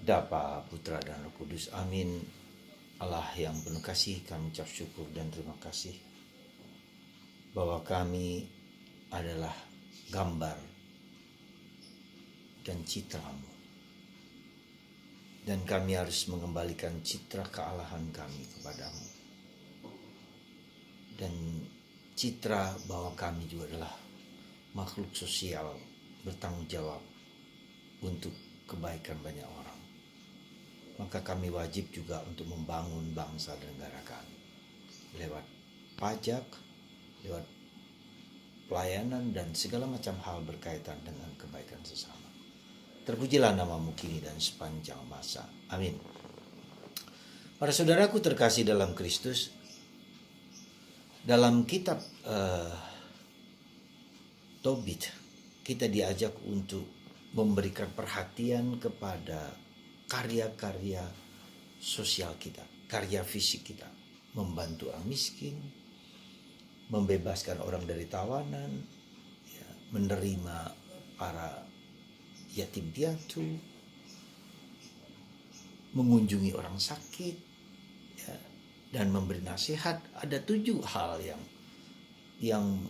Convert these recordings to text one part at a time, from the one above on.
Bapa, Putra, dan Roh Kudus. Amin. Allah yang penuh kasih, kami ucap syukur dan terima kasih bahwa kami adalah gambar dan citra-Mu. Dan kami harus mengembalikan citra kealahan kami kepadamu. Dan citra bahwa kami juga adalah makhluk sosial bertanggung jawab untuk kebaikan banyak orang. Maka kami wajib juga untuk membangun bangsa dan negara kami. Lewat pajak, lewat pelayanan dan segala macam hal berkaitan dengan kebaikan sesama. Terpujilah namamu kini dan sepanjang masa. Amin. Para saudaraku terkasih dalam Kristus, dalam kitab Tobit, kita diajak untuk memberikan perhatian kepada karya-karya sosial kita, karya fisik kita, membantu orang miskin, membebaskan orang dari tawanan, ya, menerima para yatim piatu, mengunjungi orang sakit, ya, dan memberi nasihat. Ada 7 hal yang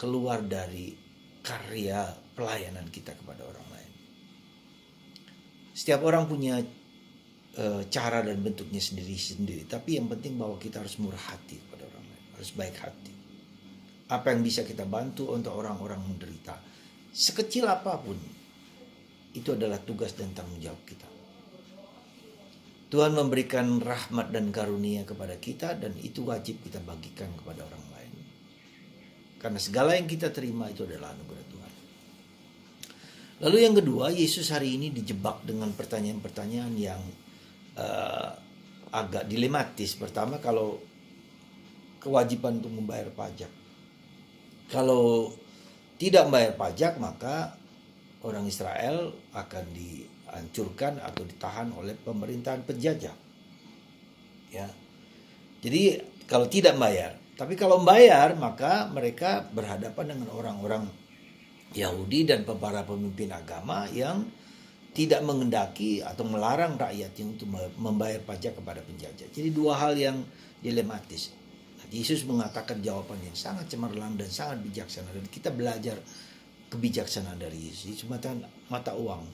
keluar dari karya pelayanan kita kepada orang lain. Setiap orang punya cara dan bentuknya sendiri-sendiri, tapi yang penting bahwa kita harus murah hati kepada orang lain, harus baik hati. Apa yang bisa kita bantu untuk orang-orang menderita, sekecil apapun, itu adalah tugas dan tanggung jawab kita. Tuhan memberikan rahmat dan karunia kepada kita, dan itu wajib kita bagikan kepada orang lain. Karena segala yang kita terima itu adalah anugerah Tuhan. Lalu yang kedua, Yesus hari ini dijebak dengan pertanyaan-pertanyaan yang agak dilematis. Pertama, kalau kewajiban untuk membayar pajak. Kalau tidak membayar pajak, maka orang Israel akan dihancurkan atau ditahan oleh pemerintahan penjajah. Ya. Jadi kalau tidak membayar, tapi kalau membayar maka mereka berhadapan dengan orang-orang Yahudi dan para pemimpin agama yang tidak mengendaki atau melarang rakyatnya untuk membayar pajak kepada penjajah. Jadi 2 hal yang dilematis. Yesus mengatakan jawaban yang sangat cemerlang dan sangat bijaksana, dan kita belajar kebijaksanaan dari Yesus. Cuma mata uang.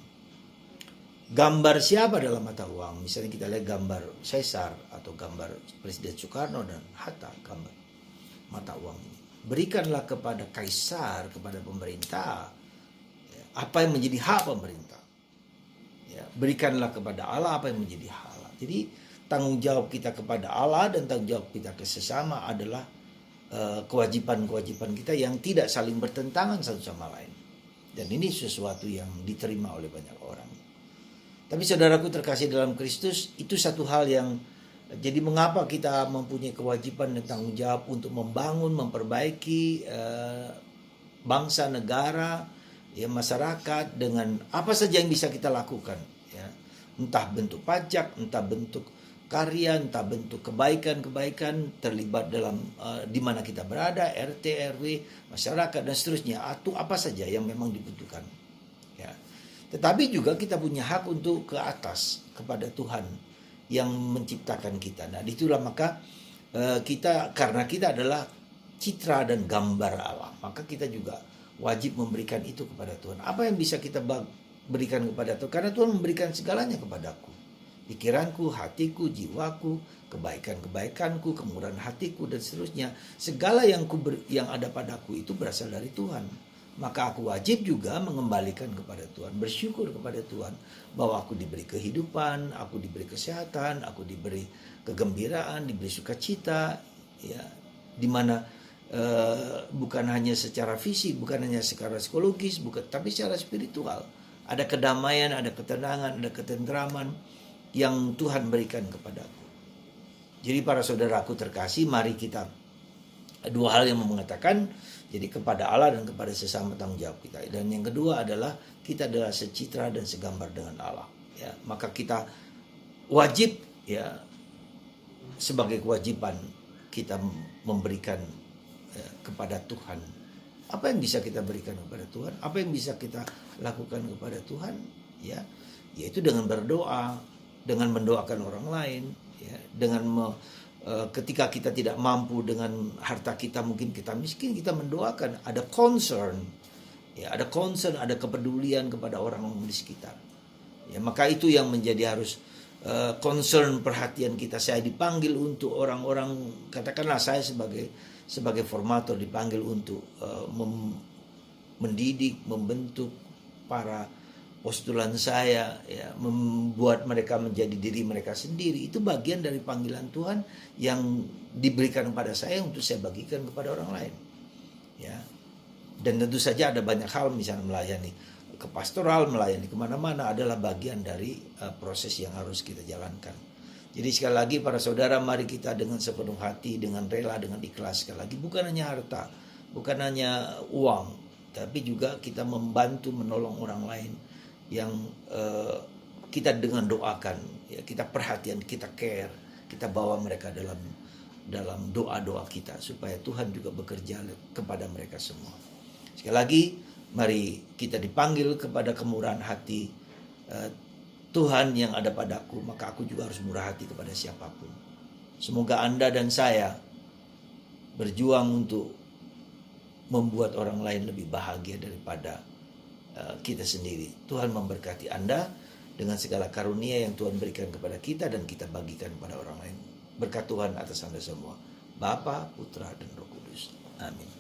Gambar siapa dalam mata uang? Misalnya kita lihat gambar Caesar atau gambar Presiden Soekarno dan Hatta, gambar mata uang ini. Berikanlah kepada kaisar, kepada pemerintah, apa yang menjadi hak pemerintah. Ya, berikanlah kepada Allah apa yang menjadi hak Allah. Jadi tanggung jawab kita kepada Allah dan tanggung jawab kita ke sesama adalah kewajiban-kewajiban kita yang tidak saling bertentangan satu sama lain. Dan ini sesuatu yang diterima oleh banyak orang. Tapi saudaraku terkasih dalam Kristus, itu satu hal yang, jadi mengapa kita mempunyai kewajiban dan tanggung jawab untuk membangun, memperbaiki bangsa, negara, ya, masyarakat dengan apa saja yang bisa kita lakukan, ya. Entah bentuk pajak, entah bentuk karya, entah bentuk kebaikan-kebaikan terlibat dalam di mana kita berada, RT, RW, masyarakat dan seterusnya, atau apa saja yang memang dibutuhkan. Ya. Tetapi juga kita punya hak untuk ke atas kepada Tuhan yang menciptakan kita. Nah, itulah maka kita, karena kita adalah citra dan gambar Allah, maka kita juga wajib memberikan itu kepada Tuhan. Apa yang bisa kita berikan kepada Tuhan? Karena Tuhan memberikan segalanya kepadaku. Pikiranku, hatiku, jiwaku, kebaikan-kebaikanku, kemurahan hatiku dan seterusnya. Segala yang ada padaku itu berasal dari Tuhan. Maka aku wajib juga mengembalikan kepada Tuhan, bersyukur kepada Tuhan bahwa aku diberi kehidupan, aku diberi kesehatan, aku diberi kegembiraan, diberi sukacita, ya, di mana bukan hanya secara fisik, bukan hanya secara psikologis, tapi secara spiritual. Ada kedamaian, ada ketenangan, ada ketentraman yang Tuhan berikan kepadaku. Jadi para saudaraku terkasih, mari kita 2 hal yang mengatakan, jadi kepada Allah dan kepada sesama tanggung jawab kita. Dan yang kedua adalah kita adalah secitra dan segambar dengan Allah. Ya, maka kita wajib, ya, sebagai kewajiban kita memberikan kepada Tuhan. Apa yang bisa kita berikan kepada Tuhan? Apa yang bisa kita lakukan kepada Tuhan? ya, yaitu dengan berdoa, dengan mendoakan orang lain, ya, dengan ketika kita tidak mampu dengan harta kita, mungkin kita miskin, kita mendoakan, ada concern, ya, ada concern, ada kepedulian kepada orang di sekitar. Ya, maka itu yang menjadi harus concern, perhatian kita. Saya dipanggil untuk orang-orang, katakanlah saya sebagai formator dipanggil untuk mendidik, membentuk para postulan saya, ya, membuat mereka menjadi diri mereka sendiri. Itu bagian dari panggilan Tuhan yang diberikan kepada saya untuk saya bagikan kepada orang lain, ya. Dan tentu saja ada banyak hal, misalnya melayani ke pastoral, melayani kemana-mana adalah bagian dari proses yang harus kita jalankan. Jadi sekali lagi para saudara, mari kita dengan sepenuh hati, dengan rela, dengan ikhlas. Sekali lagi, bukan hanya harta, bukan hanya uang, tapi juga kita membantu menolong orang lain yang kita dengan doakan, ya, kita perhatian, kita care, kita bawa mereka dalam doa-doa kita supaya Tuhan juga bekerja kepada mereka semua. Sekali lagi, mari kita dipanggil kepada kemurahan hati Tuhan yang ada padaku, maka aku juga harus murah hati kepada siapapun. Semoga Anda dan saya berjuang untuk membuat orang lain lebih bahagia daripada kita sendiri. Tuhan memberkati Anda dengan segala karunia yang Tuhan berikan kepada kita dan kita bagikan kepada orang lain. Berkat Tuhan atas Anda semua. Bapa, Putra, dan Roh Kudus. Amin.